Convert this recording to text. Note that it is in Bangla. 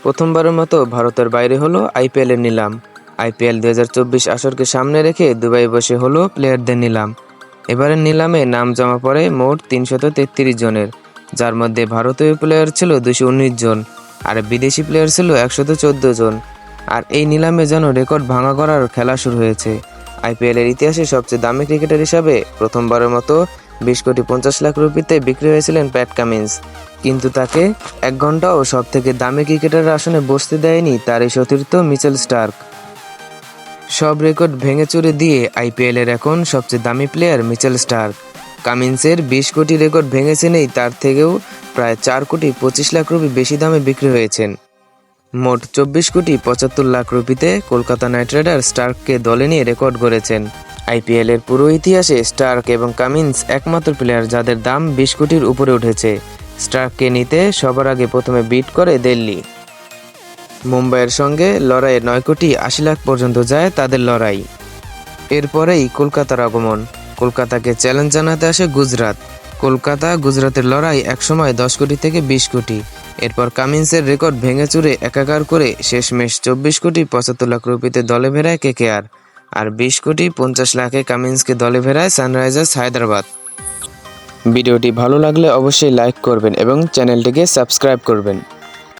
প্রথমবারের মতো ভারতের বাইরে হলো আইপিএলের নিলাম। আইপিএল 2024 আসরকে সামনে রেখে দুবাই বসে হলো প্লেয়ারদের নিলাম। এবারের নিলামে নাম জমা পড়ে মোট 333 জনের, যার মধ্যে ভারতীয় প্লেয়ার ছিল 219 জন আর বিদেশি প্লেয়ার ছিল 114 জন। আর এই নিলামে যেন রেকর্ড ভাঙা করার খেলা শুরু হয়েছে। আইপিএলের ইতিহাসে সবচেয়ে দামি ক্রিকেটার হিসাবে প্রথমবারের মতো 20,50,00,000 রুপিতে বিক্রি হয়েছিলেন প্যাট কামিন্স, কিন্তু তাকে 1 ঘন্টাও সবথেকে দামি ক্রিকেটারের আসনে বসতে দেয়নি তার এই সতীর্থ মিচেল স্টার্ক। সব রেকর্ড ভেঙে চুরে দিয়ে আইপিএলের এখন সবচেয়ে দামি প্লেয়ার মিচেল স্টার্ক। কামিন্সের 20 কোটি রেকর্ড ভেঙেছেনই, তার থেকেও প্রায় 4,25,00,000 রুপি বেশি দামে বিক্রি হয়েছেন। মোট 24,75,00,000 রুপিতে কলকাতা নাইট রাইডার্স স্টার্ককে দলে নিয়ে রেকর্ড গড়েছেন। আইপিএলের পুরো ইতিহাসে স্টার্ক এবং কামিন্স একমাত্র প্লেয়ার যাদের দাম 20 কোটির উপরে উঠেছে। স্টার্ককে নিতে সবার আগে প্রথমে বিট করে দিল্লি। মুম্বাইয়ের সঙ্গে লড়াইয়ে 9,80,00,000 পর্যন্ত যায় তাদের লড়াই। এরপরেই কলকাতার আগমন। কলকাতাকে চ্যালেঞ্জ জানাতে আসে গুজরাট। গুজরাতের লড়াই একসময় 10 কোটি থেকে 20 কোটি। এরপর কামিন্সের রেকর্ড ভেঙে চুরে একাকার করে শেষমেশ 24,75,00,000 রুপিতে দলে ফেরায় কেকেআর। আর 20,50,00,000-এ কামিন্সকে দলে ফেরায় সানরাইজার্স হায়দ্রাবাদ। ভিডিওটি ভালো লাগলে অবশ্যই লাইক করবেন এবং চ্যানেলটিকে সাবস্ক্রাইব করবেন।